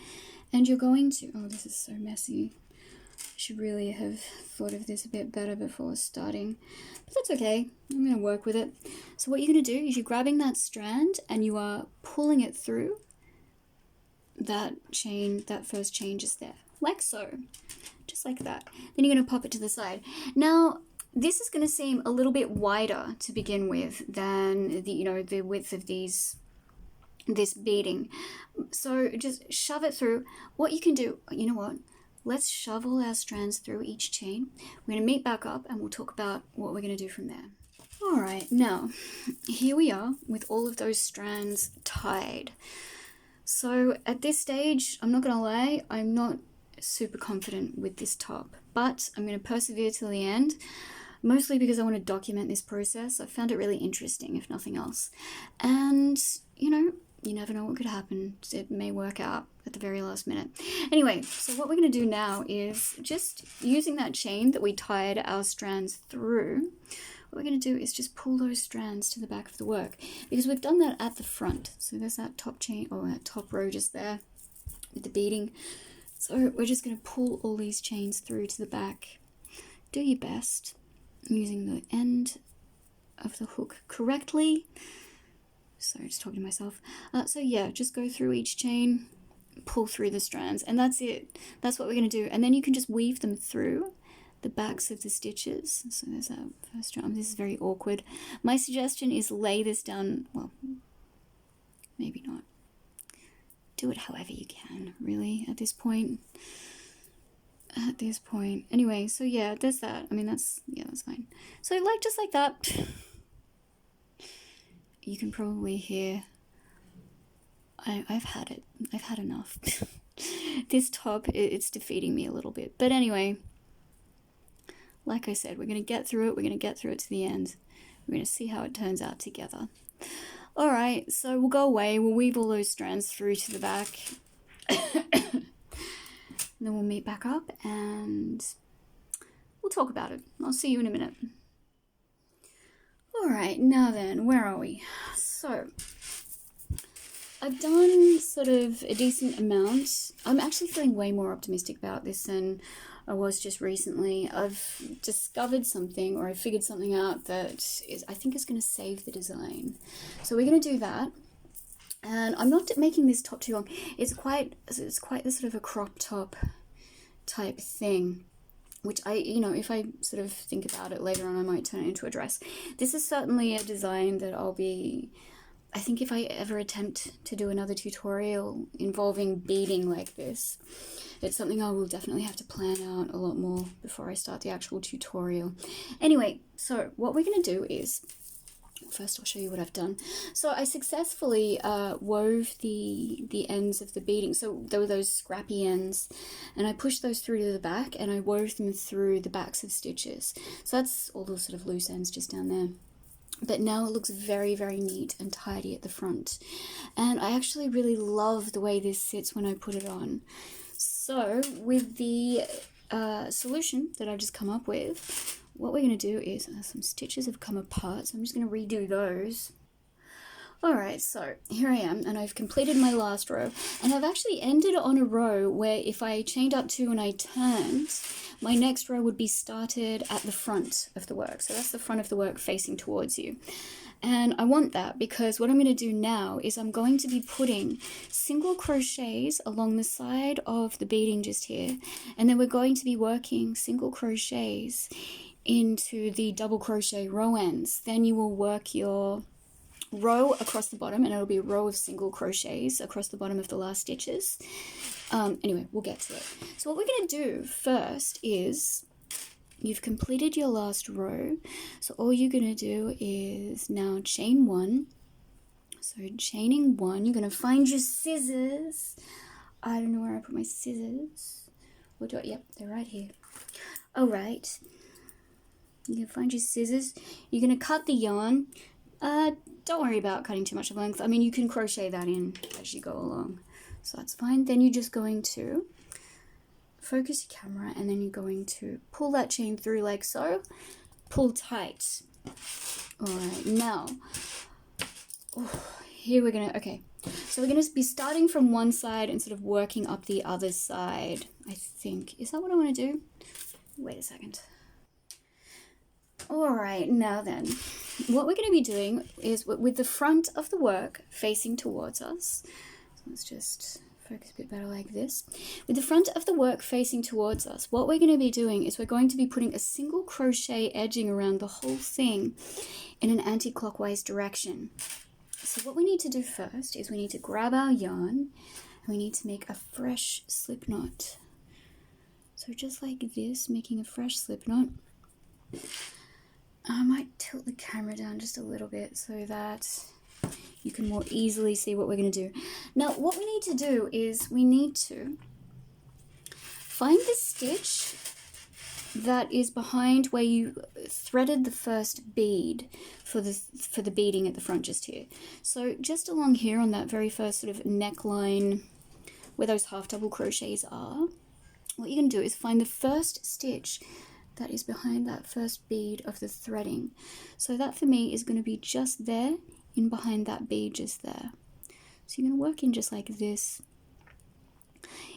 And you're going to, oh, this is so messy. I should really have thought of this a bit better before starting, but that's okay. I'm going to work with it. So what you're going to do is you're grabbing that strand and you are pulling it through that chain, that first chain just there, like so, just like that. Then you're going to pop it to the side. Now this is going to seem a little bit wider to begin with than the width of this beading, so just shove it through. What you can do, you know what, let's shove all our strands through each chain. We're going to meet back up and we'll talk about what we're going to do from there. Alright, now here we are with all of those strands tied. So at this stage, I'm not going to lie, I'm not super confident with this top, but I'm going to persevere till the end, mostly because I want to document this process. I found it really interesting, if nothing else. And, you never know what could happen. It may work out at the very last minute. Anyway, so what we're going to do now is just using that chain that we tied our strands through, what we're going to do is just pull those strands to the back of the work, because we've done that at the front. So there's that top chain, or that top row just there with the beading. So we're just going to pull all these chains through to the back. Do your best using the end of the hook correctly. Sorry, just talking to myself. So yeah, just go through each chain, pull through the strands, and that's it. That's what we're going to do. And then you can just weave them through the backs of the stitches. So there's that first strand. This is very awkward. My suggestion is lay this down, well, maybe not. Do it however you can, really, at this point. Anyway, so yeah, there's that. I mean, that's fine. So just like that, you can probably hear, I've had it. I've had enough. This top, it's defeating me a little bit. But anyway, like I said, we're going to get through it. We're going to get through it to the end. We're going to see how it turns out together. Alright, so we'll go away. We'll weave all those strands through to the back. And then we'll meet back up and we'll talk about it. I'll see you in a minute. Alright, now then, where are we? So, I've done sort of a decent amount. I'm actually feeling way more optimistic about this than I was just recently. I've discovered something, or I figured something out that I think is going to save the design. So we're going to do that. And I'm not making this top too long. It's quite the sort of a crop top type thing, which if I sort of think about it later on, I might turn it into a dress. This is certainly a design that I think if I ever attempt to do another tutorial involving beading like this, it's something I will definitely have to plan out a lot more before I start the actual tutorial. Anyway, so what we're going to do is, first I'll show you what I've done. So I successfully wove the ends of the beading. So there were those scrappy ends, and I pushed those through to the back, and I wove them through the backs of stitches. So that's all those sort of loose ends just down there. But now it looks very, very neat and tidy at the front. And I actually really love the way this sits when I put it on. So with the solution that I've just come up with, what we're going to do is some stitches have come apart, so I'm just going to redo those. Alright, so here I am, and I've completed my last row, and I've actually ended on a row where if I chained up 2 and I turned, my next row would be started at the front of the work. So that's the front of the work facing towards you. And I want that because what I'm going to do now is I'm going to be putting single crochets along the side of the beading just here, and then we're going to be working single crochets into the double crochet row ends. Then you will work your row across the bottom, and it'll be a row of single crochets across the bottom of the last stitches. Anyway, we'll get to it. So what we're going to do first is, you've completed your last row, so all you're going to do is now chain 1. So chaining 1, you're going to find your scissors. I don't know where I put my scissors. What do I, yep, they're right here. All right, you can find your scissors. You're going to cut the yarn. Don't worry about cutting too much of length. I mean, you can crochet that in as you go along, so that's fine. Then you're just going to focus your camera, and then you're going to pull that chain through like so. Pull tight. All right, now, here we're gonna, okay, so we're gonna be starting from one side and sort of working up the other side, I think. Is that what I want to do? Wait a second. All right, now then, what we're going to be doing is with the front of the work facing towards us. So let's just focus a bit better like this. With the front of the work facing towards us, what we're going to be doing is we're going to be putting a single crochet edging around the whole thing in an anti-clockwise direction. So what we need to do first is we need to grab our yarn, and we need to make a fresh slip knot. So just like this, making a fresh slip knot. I might tilt the camera down just a little bit so that you can more easily see what we're going to do. Now, what we need to do is we need to find the stitch that is behind where you threaded the first bead for the beading at the front just here. So just along here on that very first sort of neckline where those half double crochets are, what you're going to do is find the first stitch that is behind that first bead of the threading. So that for me is going to be just there, in behind that bead just there. So you're going to work in just like this.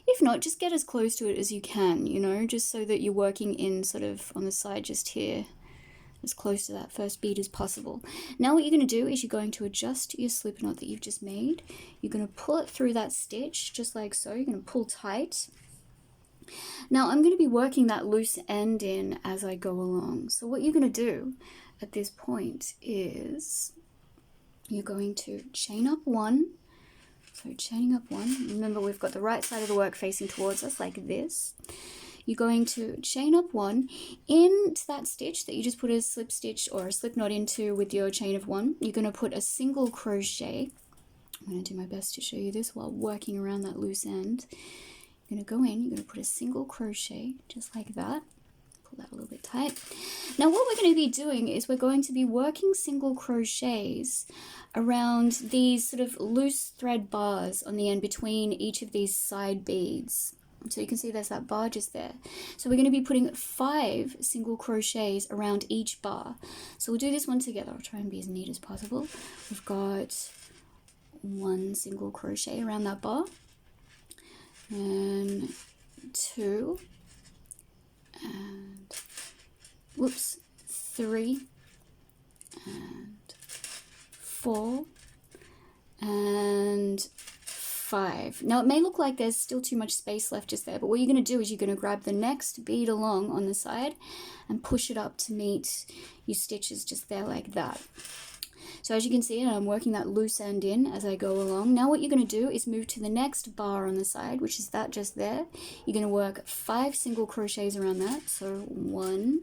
If not, just get as close to it as you can, you know, just so that you're working in sort of on the side just here, as close to that first bead as possible. Now what you're going to do is you're going to adjust your slip knot that you've just made. You're going to pull it through that stitch just like so. You're going to pull tight. Now I'm going to be working that loose end in as I go along. So what you're going to do at this point is you're going to chain up 1. So chaining up 1. Remember, we've got the right side of the work facing towards us like this. You're going to chain up 1 into that stitch that you just put a slip stitch or a slip knot into with your chain of 1. You're going to put a single crochet. I'm going to do my best to show you this while working around that loose end. You're going to go in, you're going to put a single crochet just like that. Pull that a little bit tight. Now what we're going to be doing is we're going to be working single crochets around these sort of loose thread bars on the end between each of these side beads. So you can see there's that bar just there. So we're going to be putting 5 single crochets around each bar. So we'll do this one together. I'll try and be as neat as possible. We've got 1 single crochet around that bar. And 2, and whoops, 3, and 4, and 5. Now it may look like there's still too much space left just there, but what you're going to do is you're going to grab the next bead along on the side and push it up to meet your stitches just there like that. So as you can see, I'm working that loose end in as I go along. Now what you're going to do is move to the next bar on the side, which is that just there. You're going to work 5 single crochets around that. So 1,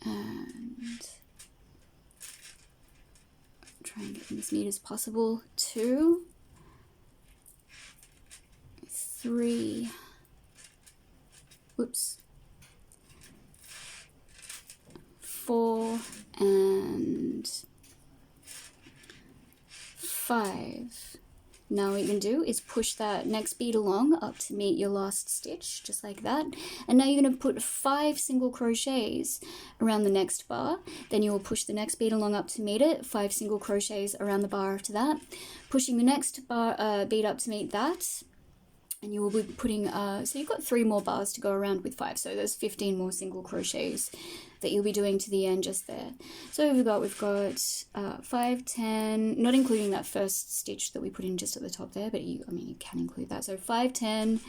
and try and get them as neat as possible. 2, 3, whoops, 4, and 5. Now what you can do is push that next bead along up to meet your last stitch, just like that. And now you're going to put 5 single crochets around the next bar. Then you will push the next bead along up to meet it, 5 single crochets around the bar after that, pushing the next bar bead up to meet that. And you will be putting, so you've got 3 more bars to go around with 5, so there's 15 more single crochets that you'll be doing to the end just there. So we've got 5, 10, not including that first stitch that we put in just at the top there, but you can include that. So 5, 10,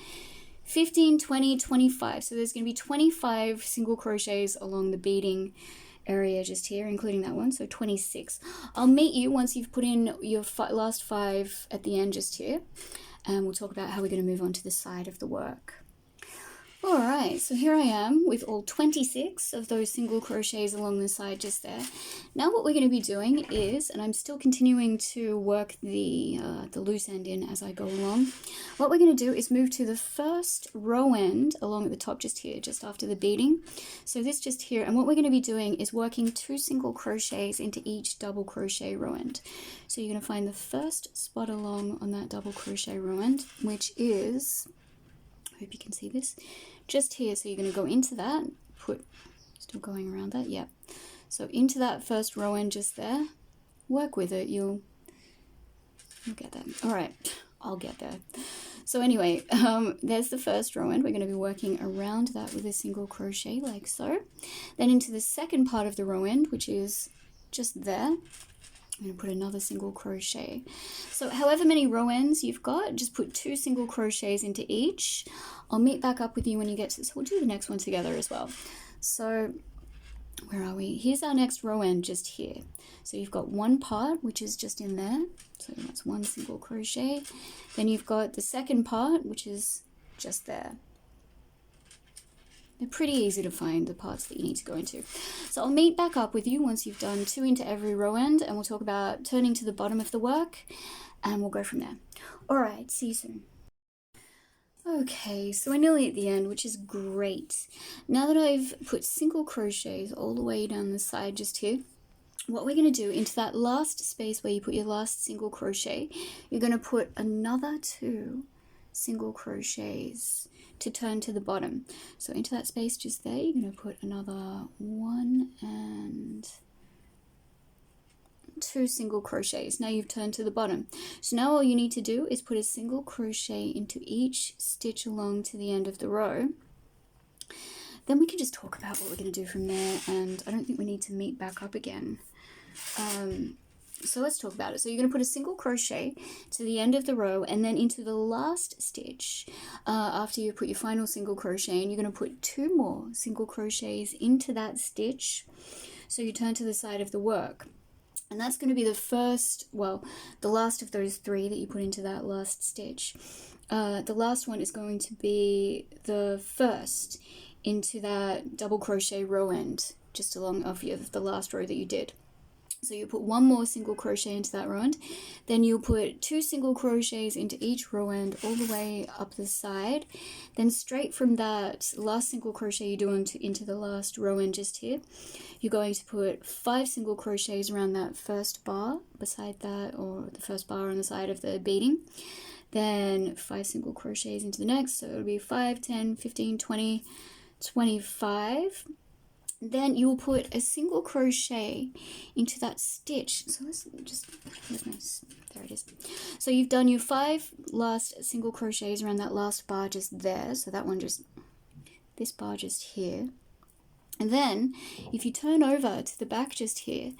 15, 20, 25. So there's going to be 25 single crochets along the beading area just here, including that one, so 26. I'll meet you once you've put in your last 5 at the end just here. And we'll talk about how we're going to move on to the side of the work. Alright, so here I am with all 26 of those single crochets along the side just there. Now what we're going to be doing is, and I'm still continuing to work the loose end in as I go along, what we're going to do is move to the first row end along at the top just here, just after the beading. So this just here, and what we're going to be doing is working 2 single crochets into each double crochet row end. So you're going to find the first spot along on that double crochet row end, which is, I hope you can see this, just here. So you're going to go into that, still going around that, yep. So into that first row end just there, work with it, you'll get there. All right, I'll get there. So anyway, there's the first row end. We're going to be working around that with a single crochet like so. Then into the second part of the row end, which is just there, I'm going to put another single crochet. So however many row ends you've got, just put 2 single crochets into each. I'll meet back up with you when you get to this. We'll do the next one together as well. So where are we? Here's our next row end just here. So you've got one part, which is just in there. So that's 1 single crochet. Then you've got the second part, which is just there. They're pretty easy to find, the parts that you need to go into. So I'll meet back up with you once you've done 2 into every row end, and we'll talk about turning to the bottom of the work, and we'll go from there. Alright, see you soon. Okay, so we're nearly at the end, which is great. Now that I've put single crochets all the way down the side just here, what we're going to do into that last space where you put your last single crochet, you're going to put another 2 single crochets to turn to the bottom. So into that space just there, you're going to put another 1 and 2 single crochets. Now you've turned to the bottom. So now all you need to do is put a single crochet into each stitch along to the end of the row. Then we can just talk about what we're going to do from there, and I don't think we need to meet back up again. So let's talk about it. So you're going to put a single crochet to the end of the row, and then into the last stitch, after you put your final single crochet in, you're going to put 2 more single crochets into that stitch. So you turn to the side of the work. And that's going to be the first, well, the last of those 3 that you put into that last stitch. The last one is going to be the first into that double crochet row end, just along of the last row that you did. So you put 1 more single crochet into that row end, then you'll put 2 single crochets into each row end all the way up the side. Then straight from that last single crochet you do into the last row end just here, you're going to put 5 single crochets around that first bar beside that, or the first bar on the side of the beading. Then 5 single crochets into the next, so it'll be 5, 10, 15, 20, 25. Then you will put a single crochet into that stitch. So let's just, there it is. So you've done your 5 last single crochets around that last bar just there. So that one just, this bar just here. And then if you turn over to the back just here,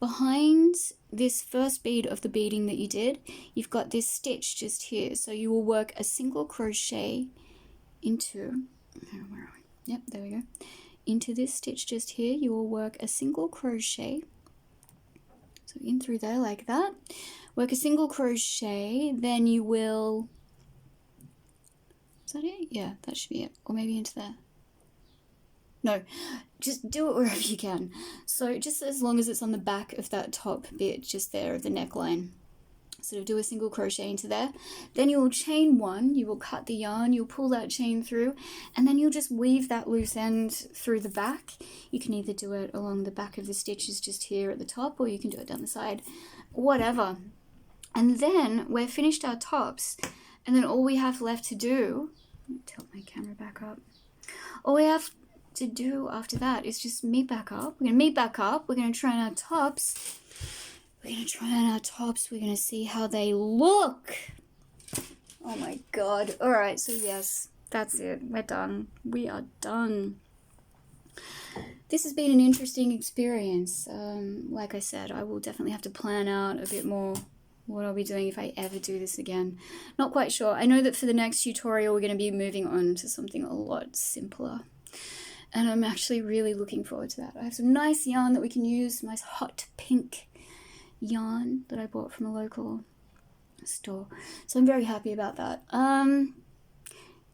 behind this first bead of the beading that you did, you've got this stitch just here. So you will work a single crochet into, where are we? Yep, there we go. Into this stitch just here, you will work a single crochet. So in through there like that. Work a single crochet, then you will, is that it? Yeah, that should be it. Or maybe into there. No, just do it wherever you can. So just as long as it's on the back of that top bit just there of the neckline. So do a single crochet into there. Then you will chain 1, you will cut the yarn, you'll pull that chain through, and then you'll just weave that loose end through the back. You can either do it along the back of the stitches just here at the top, or you can do it down the side, whatever. And then we're finished our tops, and then all we have left to do, let me tilt my camera back up. All we have to do after that is just meet back up. We're gonna meet back up. We're gonna try on our tops. We're gonna see how they look. Oh my god. All right, so yes, that's it. We're done. We are done. This has been an interesting experience. Like I said, I will definitely have to plan out a bit more what I'll be doing if I ever do this again. Not quite sure. I know that for the next tutorial we're going to be moving on to something a lot simpler. And I'm actually really looking forward to that. I have some nice yarn that we can use, nice hot pink yarn that I bought from a local store. So I'm very happy about that.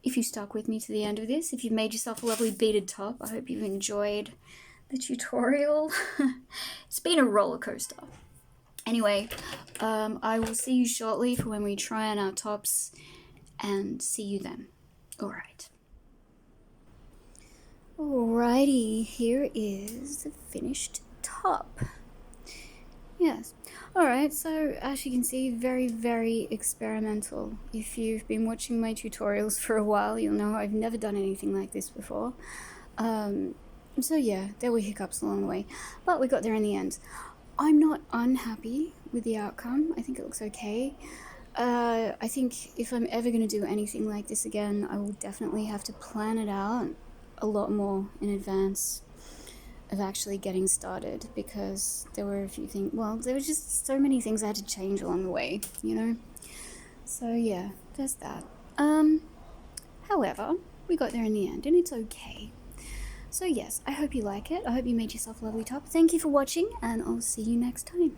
If you stuck with me to the end of this, if you've made yourself a lovely beaded top, I hope you've enjoyed the tutorial. It's been a roller coaster. Anyway, I will see you shortly for when we try on our tops, and see you then. Alright. Alrighty, here is the finished top. Yes. Alright, so as you can see, very, very experimental. If you've been watching my tutorials for a while, you'll know I've never done anything like this before. So yeah, there were hiccups along the way, but we got there in the end. I'm not unhappy with the outcome. I think it looks okay. I think if I'm ever going to do anything like this again, I will definitely have to plan it out a lot more in advance of actually getting started, because there were a few things, well, there were just so many things I had to change along the way, you know? So yeah, there's that. However, we got there in the end, and it's okay. So yes, I hope you like it. I hope you made yourself a lovely top. Thank you for watching, and I'll see you next time.